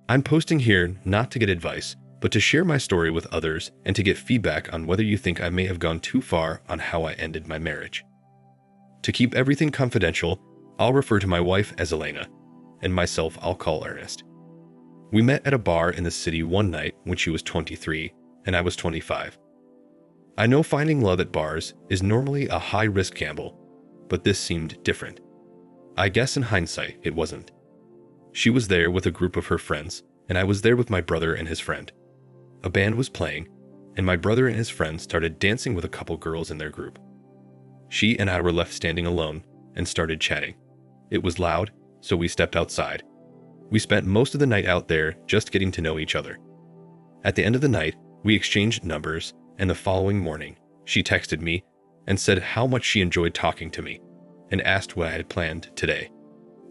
I'm posting here not to get advice, but to share my story with others and to get feedback on whether you think I may have gone too far on how I ended my marriage. To keep everything confidential, I'll refer to my wife as Elena, and myself I'll call Ernest. We met at a bar in the city one night when she was 23 and I was 25. I know finding love at bars is normally a high-risk gamble, but this seemed different. I guess in hindsight, it wasn't. She was there with a group of her friends, and I was there with my brother and his friend. A band was playing, and my brother and his friend started dancing with a couple girls in their group. She and I were left standing alone and started chatting. It was loud, so we stepped outside. We spent most of the night out there just getting to know each other. At the end of the night, we exchanged numbers, and the following morning, she texted me and said how much she enjoyed talking to me and asked what I had planned today.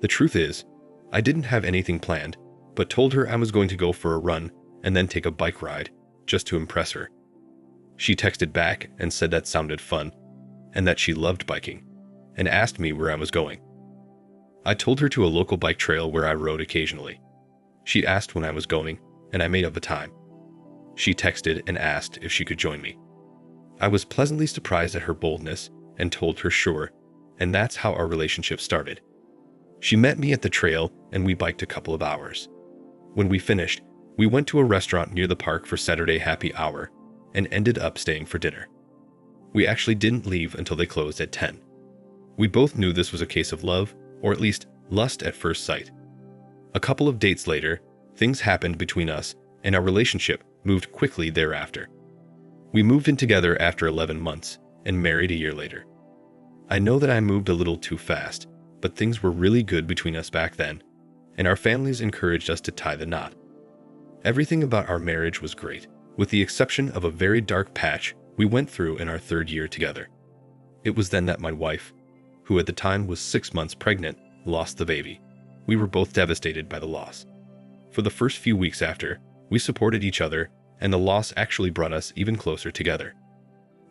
The truth is, I didn't have anything planned, but told her I was going to go for a run and then take a bike ride just to impress her. She texted back and said that sounded fun and that she loved biking and asked me where I was going. I told her to a local bike trail where I rode occasionally. She asked when I was going, and I made up a time. She texted and asked if she could join me. I was pleasantly surprised at her boldness and told her sure, and that's how our relationship started. She met me at the trail and we biked a couple of hours. When we finished, we went to a restaurant near the park for Saturday happy hour and ended up staying for dinner. We actually didn't leave until they closed at 10. We both knew this was a case of love, or at least lust at first sight. A couple of dates later, things happened between us and our relationship moved quickly thereafter. We moved in together after 11 months and married a year later. I know that I moved a little too fast, but things were really good between us back then, and our families encouraged us to tie the knot. Everything about our marriage was great, with the exception of a very dark patch we went through in our third year together. It was then that my wife, who at the time was 6 months pregnant, lost the baby. We were both devastated by the loss. For the first few weeks after, we supported each other, and the loss actually brought us even closer together.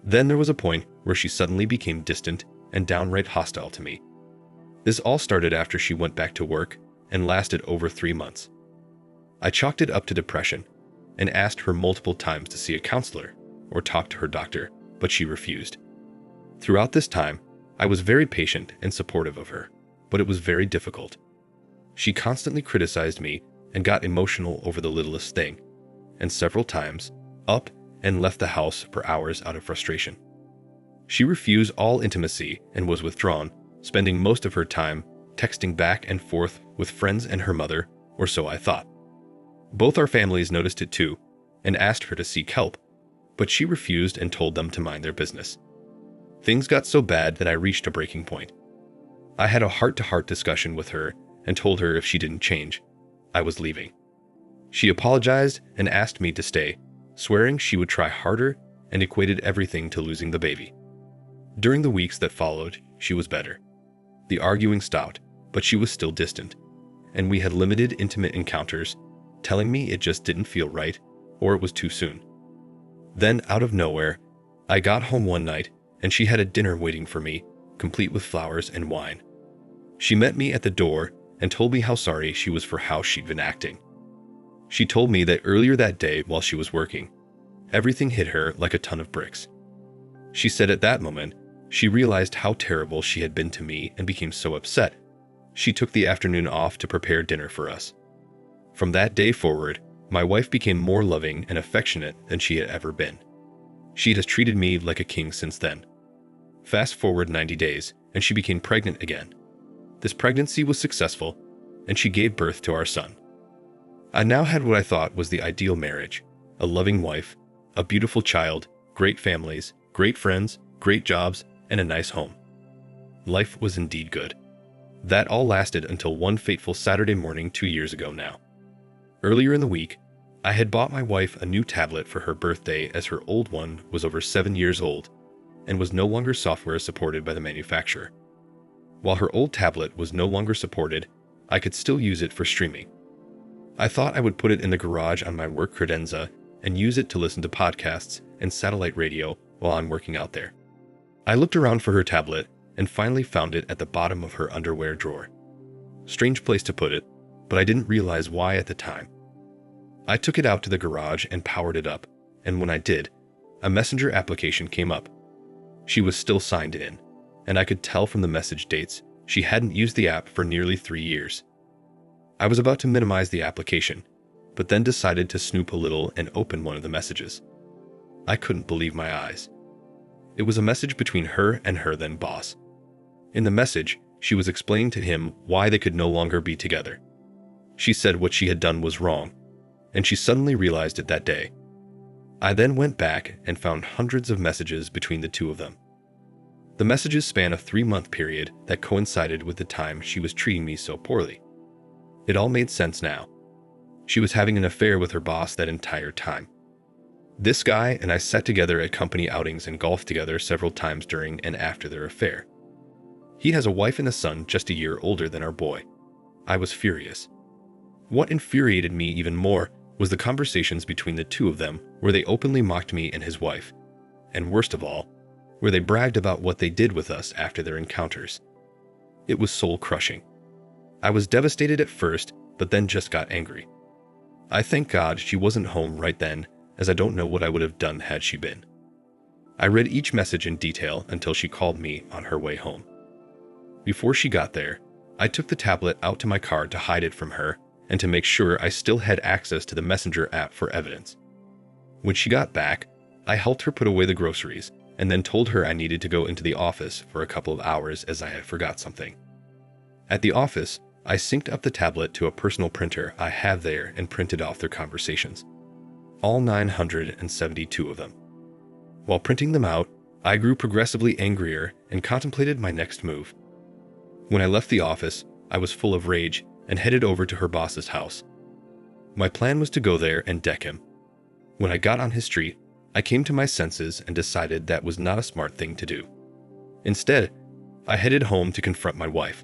Then there was a point where she suddenly became distant and downright hostile to me. This all started after she went back to work and lasted over 3 months. I chalked it up to depression and asked her multiple times to see a counselor or talk to her doctor, but she refused. Throughout this time, I was very patient and supportive of her, but it was very difficult. She constantly criticized me and got emotional over the littlest thing, and several times up and left the house for hours out of frustration. She refused all intimacy and was withdrawn, spending most of her time texting back and forth with friends and her mother, or so I thought. Both our families noticed it too and asked her to seek help, but she refused and told them to mind their business. Things got so bad that I reached a breaking point. I had a heart-to-heart discussion with her and told her if she didn't change, I was leaving. She apologized and asked me to stay, swearing she would try harder, and equated everything to losing the baby. During the weeks that followed, she was better. The arguing stopped, but she was still distant, and we had limited intimate encounters, telling me it just didn't feel right or it was too soon. Then, out of nowhere, I got home one night and she had a dinner waiting for me, complete with flowers and wine. She met me at the door and told me how sorry she was for how she'd been acting. She told me that earlier that day while she was working, everything hit her like a ton of bricks. She said at that moment, she realized how terrible she had been to me and became so upset. She took the afternoon off to prepare dinner for us. From that day forward, my wife became more loving and affectionate than she had ever been. She has treated me like a king since then. Fast forward 90 days, and she became pregnant again. This pregnancy was successful, and she gave birth to our son. I now had what I thought was the ideal marriage: a loving wife, a beautiful child, great families, great friends, great jobs, and a nice home. Life was indeed good. That all lasted until one fateful Saturday morning 2 years ago now. Earlier in the week, I had bought my wife a new tablet for her birthday as her old one was over 7 years old and was no longer software supported by the manufacturer. While her old tablet was no longer supported, I could still use it for streaming. I thought I would put it in the garage on my work credenza and use it to listen to podcasts and satellite radio while I'm working out there. I looked around for her tablet and finally found it at the bottom of her underwear drawer. Strange place to put it, but I didn't realize why at the time. I took it out to the garage and powered it up, and when I did, a messenger application came up. She was still signed in, and I could tell from the message dates she hadn't used the app for nearly 3 years. I was about to minimize the application, but then decided to snoop a little and open one of the messages. I couldn't believe my eyes. It was a message between her and her then boss. In the message, she was explaining to him why they could no longer be together. She said what she had done was wrong, and she suddenly realized it that day. I then went back and found hundreds of messages between the two of them. The messages span a 3-month period that coincided with the time she was treating me so poorly. It all made sense now. She was having an affair with her boss that entire time. This guy and I sat together at company outings and golfed together several times during and after their affair. He has a wife and a son just a year older than our boy. I was furious. What infuriated me even more was the conversations between the two of them where they openly mocked me and his wife, and worst of all, where they bragged about what they did with us after their encounters. It was soul-crushing. I was devastated at first, but then just got angry. I thank God she wasn't home right then, as I don't know what I would have done had she been. I read each message in detail until she called me on her way home. Before she got there, I took the tablet out to my car to hide it from her and to make sure I still had access to the Messenger app for evidence. When she got back, I helped her put away the groceries and then told her I needed to go into the office for a couple of hours as I had forgot something. At the office, I synced up the tablet to a personal printer I have there and printed off their conversations. All 972 of them. While printing them out, I grew progressively angrier and contemplated my next move. When I left the office, I was full of rage and headed over to her boss's house. My plan was to go there and deck him. When I got on his street, I came to my senses and decided that was not a smart thing to do. Instead, I headed home to confront my wife.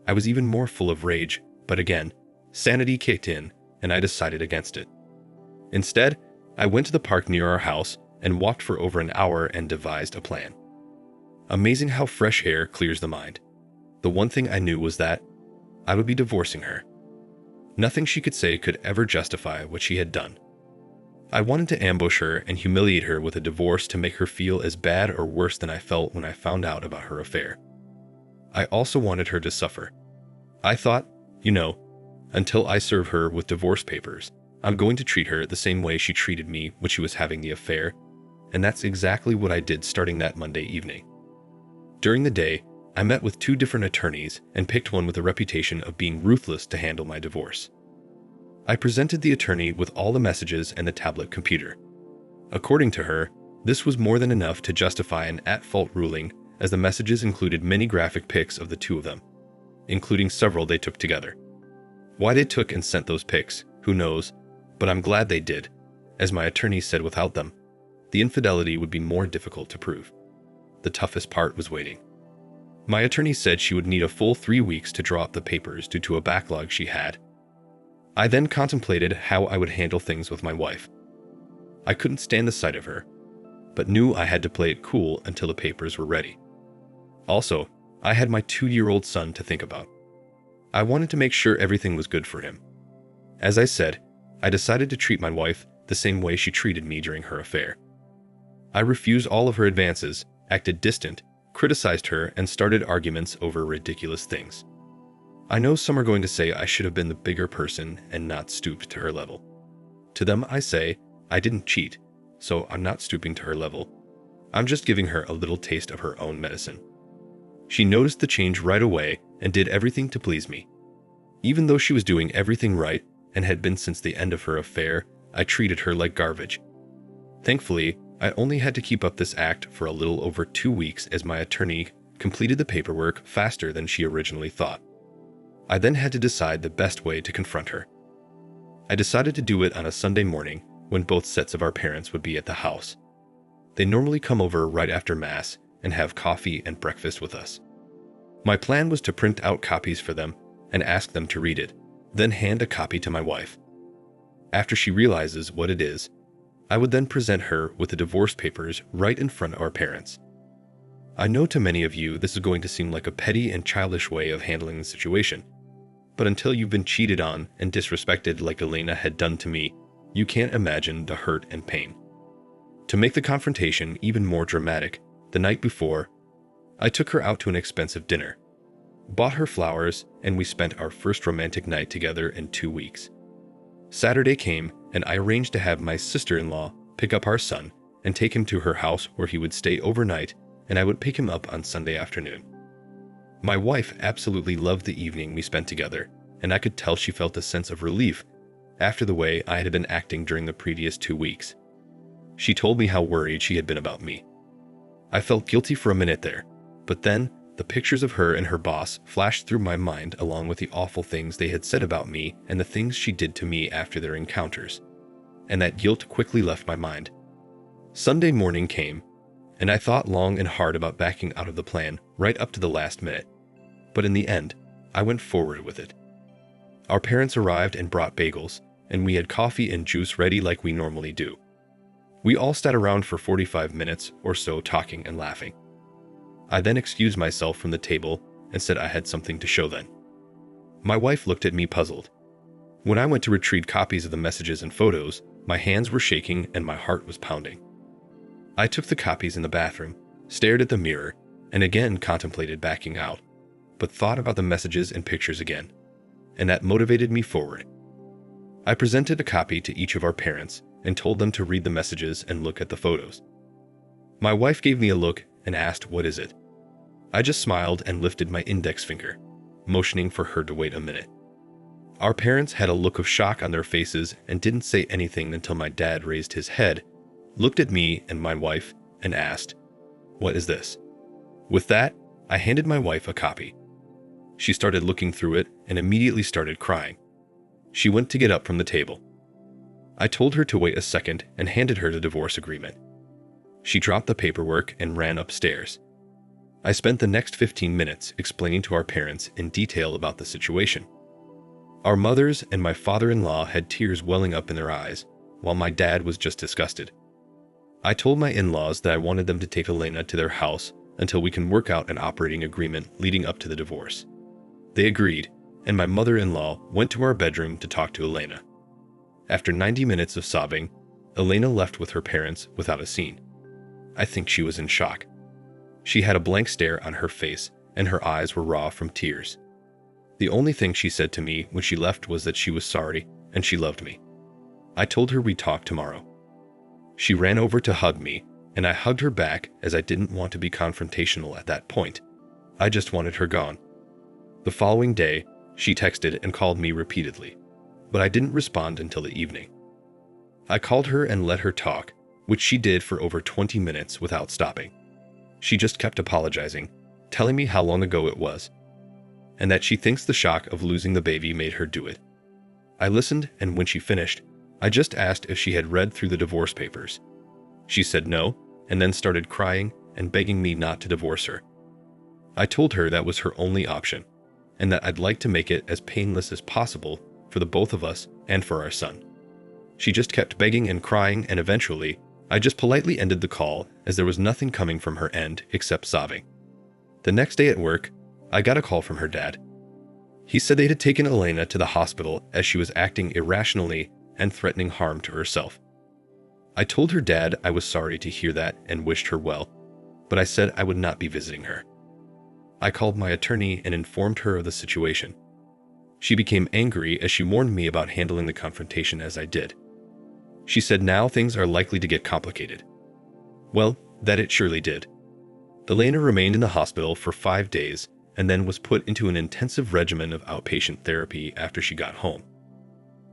I was even more full of rage, but again, sanity kicked in and I decided against it. Instead, I went to the park near our house and walked for over an hour and devised a plan. Amazing how fresh air clears the mind. The one thing I knew was that I would be divorcing her. Nothing she could say could ever justify what she had done. I wanted to ambush her and humiliate her with a divorce to make her feel as bad or worse than I felt when I found out about her affair. I also wanted her to suffer. I thought, until I serve her with divorce papers, I'm going to treat her the same way she treated me when she was having the affair, and that's exactly what I did starting that Monday evening. During the day, I met with 2 different attorneys and picked one with a reputation of being ruthless to handle my divorce. I presented the attorney with all the messages and the tablet computer. According to her, this was more than enough to justify an at-fault ruling, as the messages included many graphic pics of the two of them, including several they took together. Why they took and sent those pics, who knows, but I'm glad they did. As my attorney said, without them, the infidelity would be more difficult to prove. The toughest part was waiting. My attorney said she would need a full 3 weeks to draw up the papers due to a backlog she had. I then contemplated how I would handle things with my wife. I couldn't stand the sight of her, but knew I had to play it cool until the papers were ready. Also, I had my 2-year-old son to think about. I wanted to make sure everything was good for him. As I said, I decided to treat my wife the same way she treated me during her affair. I refused all of her advances, acted distant, criticized her, and started arguments over ridiculous things. I know some are going to say I should have been the bigger person and not stooped to her level. To them I say, I didn't cheat, so I'm not stooping to her level. I'm just giving her a little taste of her own medicine. She noticed the change right away and did everything to please me. Even though she was doing everything right and had been since the end of her affair, I treated her like garbage. Thankfully, I only had to keep up this act for a little over 2 weeks as my attorney completed the paperwork faster than she originally thought. I then had to decide the best way to confront her. I decided to do it on a Sunday morning when both sets of our parents would be at the house. They normally come over right after Mass and have coffee and breakfast with us. My plan was to print out copies for them and ask them to read it, then hand a copy to my wife. After she realizes what it is, I would then present her with the divorce papers right in front of our parents. I know to many of you this is going to seem like a petty and childish way of handling the situation, But until you've been cheated on and disrespected like Elena had done to me, you can't imagine the hurt and pain. To make the confrontation even more dramatic, the night before, I took her out to an expensive dinner, bought her flowers, and we spent our first romantic night together in 2 weeks. Saturday came, and I arranged to have my sister-in-law pick up our son and take him to her house where he would stay overnight, and I would pick him up on Sunday afternoon. My wife absolutely loved the evening we spent together, and I could tell she felt a sense of relief after the way I had been acting during the previous 2 weeks. She told me how worried she had been about me. I felt guilty for a minute there, but then the pictures of her and her boss flashed through my mind along with the awful things they had said about me and the things she did to me after their encounters, and that guilt quickly left my mind. Sunday morning came, and I thought long and hard about backing out of the plan right up to the last minute, but in the end, I went forward with it. Our parents arrived and brought bagels, and we had coffee and juice ready like we normally do. We all sat around for 45 minutes or so talking and laughing. I then excused myself from the table and said I had something to show them. My wife looked at me puzzled. When I went to retrieve copies of the messages and photos, my hands were shaking and my heart was pounding. I took the copies in the bathroom, stared at the mirror, and again contemplated backing out, but thought about the messages and pictures again, and that motivated me forward. I presented a copy to each of our parents and told them to read the messages and look at the photos. My wife gave me a look and asked, "What is it?" I just smiled and lifted my index finger, motioning for her to wait a minute. Our parents had a look of shock on their faces and didn't say anything until my dad raised his head, looked at me and my wife, and asked, "What is this?" With that, I handed my wife a copy. She started looking through it and immediately started crying. She went to get up from the table. I told her to wait a second and handed her the divorce agreement. She dropped the paperwork and ran upstairs. I spent the next 15 minutes explaining to our parents in detail about the situation. Our mothers and my father-in-law had tears welling up in their eyes, while my dad was just disgusted. I told my in-laws that I wanted them to take Elena to their house until we can work out an operating agreement leading up to the divorce. They agreed, and my mother-in-law went to our bedroom to talk to Elena. After 90 minutes of sobbing, Elena left with her parents without a scene. I think she was in shock. She had a blank stare on her face, and her eyes were raw from tears. The only thing she said to me when she left was that she was sorry and she loved me. I told her we'd talk tomorrow. She ran over to hug me, and I hugged her back as I didn't want to be confrontational at that point. I just wanted her gone. The following day, she texted and called me repeatedly, but I didn't respond until the evening. I called her and let her talk, which she did for over 20 minutes without stopping. She just kept apologizing, telling me how long ago it was, and that she thinks the shock of losing the baby made her do it. I listened, and when she finished, I just asked if she had read through the divorce papers. She said no, and then started crying and begging me not to divorce her. I told her that was her only option, and that I'd like to make it as painless as possible for the both of us and for our son. She just kept begging and crying, and eventually, I just politely ended the call as there was nothing coming from her end except sobbing. The next day at work, I got a call from her dad. He said they had taken Elena to the hospital as she was acting irrationally and threatening harm to herself. I told her dad I was sorry to hear that and wished her well, but I said I would not be visiting her. I called my attorney and informed her of the situation. She became angry as she warned me about handling the confrontation as I did. She said now things are likely to get complicated. Well, that it surely did. Elena remained in the hospital for 5 days and then was put into an intensive regimen of outpatient therapy after she got home.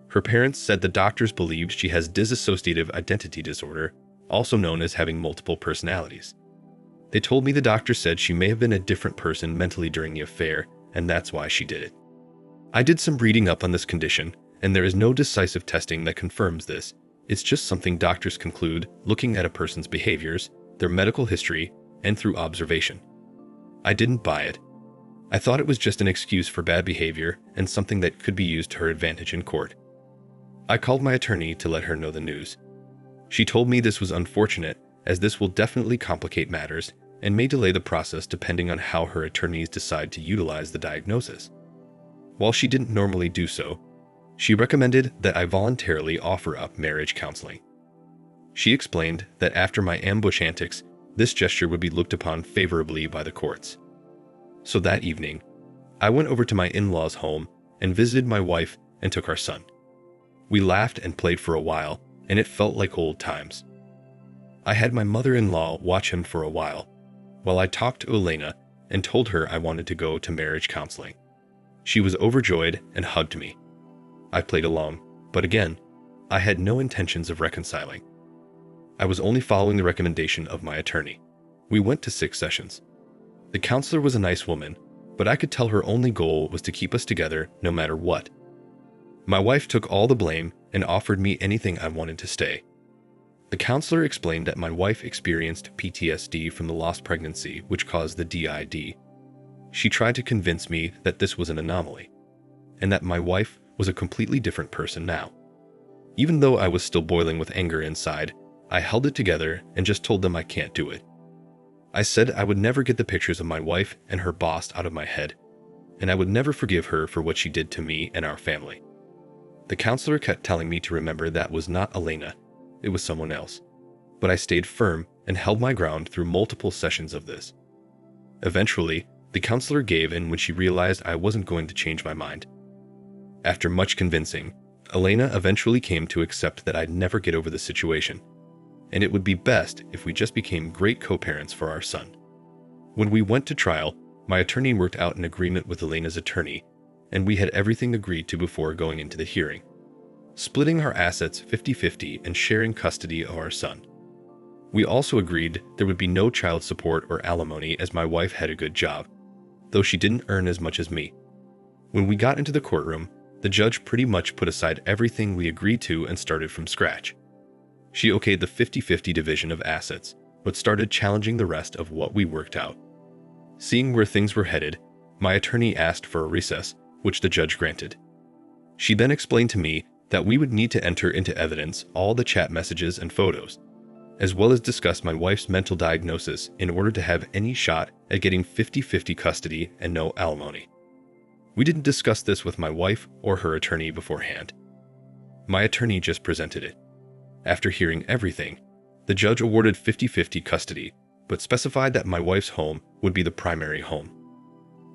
Her parents said the doctors believed she has dissociative identity disorder, also known as having multiple personalities. They told me the doctor said she may have been a different person mentally during the affair, and that's why she did it. I did some reading up on this condition, and there is no decisive testing that confirms this. It's just something doctors conclude looking at a person's behaviors, their medical history, and through observation. I didn't buy it. I thought it was just an excuse for bad behavior and something that could be used to her advantage in court. I called my attorney to let her know the news. She told me this was unfortunate, as this will definitely complicate matters and may delay the process depending on how her attorneys decide to utilize the diagnosis. While she didn't normally do so, she recommended that I voluntarily offer up marriage counseling. She explained that after my ambush antics, this gesture would be looked upon favorably by the courts. So that evening, I went over to my in-laws' home and visited my wife and took our son. We laughed and played for a while, and it felt like old times. I had my mother-in-law watch him for a while I talked to Elena and told her I wanted to go to marriage counseling. She was overjoyed and hugged me. I played along, but again, I had no intentions of reconciling. I was only following the recommendation of my attorney. We went to 6 sessions. The counselor was a nice woman, but I could tell her only goal was to keep us together no matter what. My wife took all the blame and offered me anything I wanted to stay. The counselor explained that my wife experienced PTSD from the lost pregnancy, which caused the DID. She tried to convince me that this was an anomaly, and that my wife was a completely different person now. Even though I was still boiling with anger inside, I held it together and just told them I can't do it. I said I would never get the pictures of my wife and her boss out of my head, and I would never forgive her for what she did to me and our family. The counselor kept telling me to remember that was not Elena, it was someone else. But I stayed firm and held my ground through multiple sessions of this. Eventually, the counselor gave in when she realized I wasn't going to change my mind. After much convincing, Elena eventually came to accept that I'd never get over the situation, and it would be best if we just became great co-parents for our son. When we went to trial, my attorney worked out an agreement with Elena's attorney, and we had everything agreed to before going into the hearing, splitting our assets 50-50 and sharing custody of our son. We also agreed there would be no child support or alimony as my wife had a good job, though she didn't earn as much as me. When we got into the courtroom, the judge pretty much put aside everything we agreed to and started from scratch. She okayed the 50-50 division of assets, but started challenging the rest of what we worked out. Seeing where things were headed, my attorney asked for a recess, which the judge granted. She then explained to me that we would need to enter into evidence all the chat messages and photos, as well as discuss my wife's mental diagnosis in order to have any shot at getting 50-50 custody and no alimony. We didn't discuss this with my wife or her attorney beforehand. My attorney just presented it. After hearing everything, the judge awarded 50-50 custody, but specified that my wife's home would be the primary home.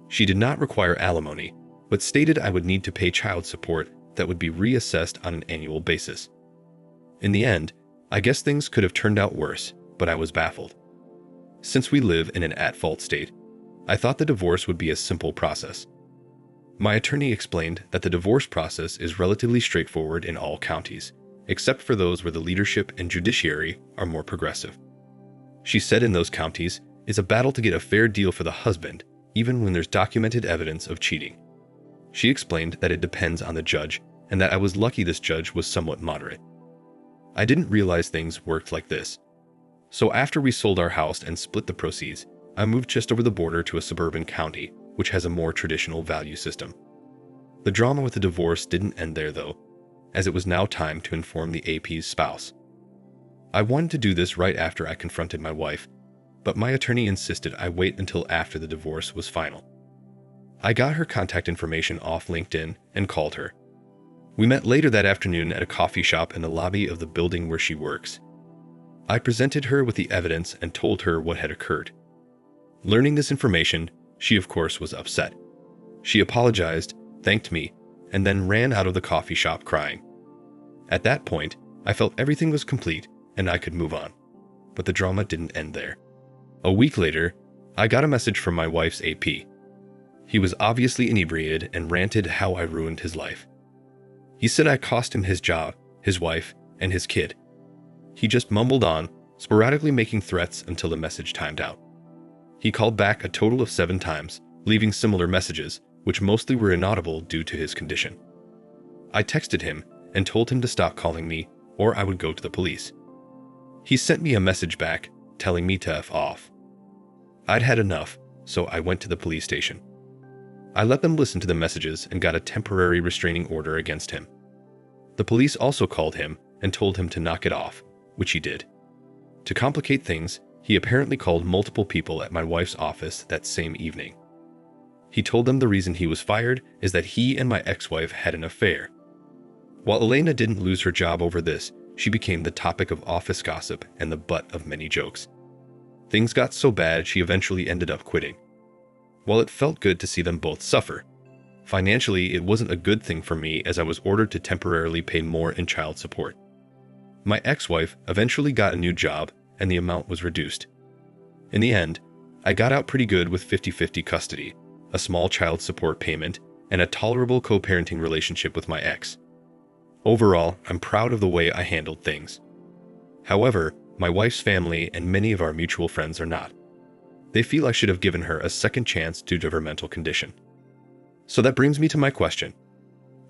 She did not require alimony, but stated I would need to pay child support that would be reassessed on an annual basis. In the end, I guess things could have turned out worse, but I was baffled. Since we live in an at-fault state, I thought the divorce would be a simple process. My attorney explained that the divorce process is relatively straightforward in all counties, except for those where the leadership and judiciary are more progressive. She said in those counties, it's a battle to get a fair deal for the husband, even when there's documented evidence of cheating. She explained that it depends on the judge, and that I was lucky this judge was somewhat moderate. I didn't realize things worked like this. So after we sold our house and split the proceeds, I moved just over the border to a suburban county, which has a more traditional value system. The drama with the divorce didn't end there though, as it was now time to inform the AP's spouse. I wanted to do this right after I confronted my wife, but my attorney insisted I wait until after the divorce was final. I got her contact information off LinkedIn and called her. We met later that afternoon at a coffee shop in the lobby of the building where she works. I presented her with the evidence and told her what had occurred. Learning this information, she of course was upset. She apologized, thanked me, and then ran out of the coffee shop crying. At that point, I felt everything was complete and I could move on. But the drama didn't end there. A week later, I got a message from my wife's AP. He was obviously inebriated and ranted how I ruined his life. He said I cost him his job, his wife, and his kid. He just mumbled on, sporadically making threats until the message timed out. He called back a total of 7 times, leaving similar messages, which mostly were inaudible due to his condition. I texted him and told him to stop calling me, or I would go to the police. He sent me a message back, telling me to F off. I'd had enough, so I went to the police station. I let them listen to the messages and got a temporary restraining order against him. The police also called him and told him to knock it off, which he did. To complicate things, he apparently called multiple people at my wife's office that same evening. He told them the reason he was fired is that he and my ex-wife had an affair. While Elena didn't lose her job over this, she became the topic of office gossip and the butt of many jokes. Things got so bad she eventually ended up quitting. While it felt good to see them both suffer, financially it wasn't a good thing for me as I was ordered to temporarily pay more in child support. My ex-wife eventually got a new job and the amount was reduced. In the end, I got out pretty good with 50-50 custody, a small child support payment, and a tolerable co-parenting relationship with my ex. Overall, I'm proud of the way I handled things. However, my wife's family and many of our mutual friends are not. They feel I should have given her a second chance due to her mental condition. So that brings me to my question.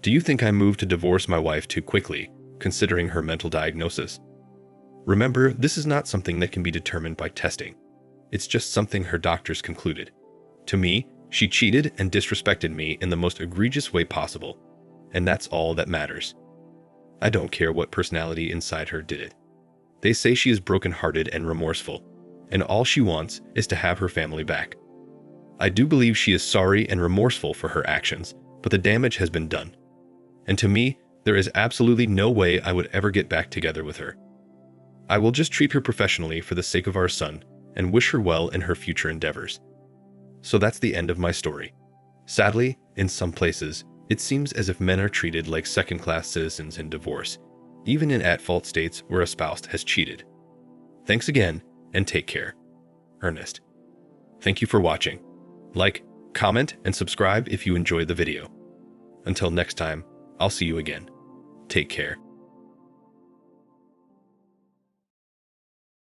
Do you think I moved to divorce my wife too quickly, considering her mental diagnosis? Remember, this is not something that can be determined by testing. It's just something her doctors concluded. To me, she cheated and disrespected me in the most egregious way possible, and that's all that matters. I don't care what personality inside her did it. They say she is broken-hearted and remorseful, and all she wants is to have her family back. I do believe she is sorry and remorseful for her actions, but the damage has been done. And to me, there is absolutely no way I would ever get back together with her. I will just treat her professionally for the sake of our son and wish her well in her future endeavors. So that's the end of my story. Sadly, in some places, it seems as if men are treated like second-class citizens in divorce, even in at-fault states where a spouse has cheated. Thanks again, and take care. Ernest. Thank you for watching. Like, comment, and subscribe if you enjoyed the video. Until next time, I'll see you again. Take care.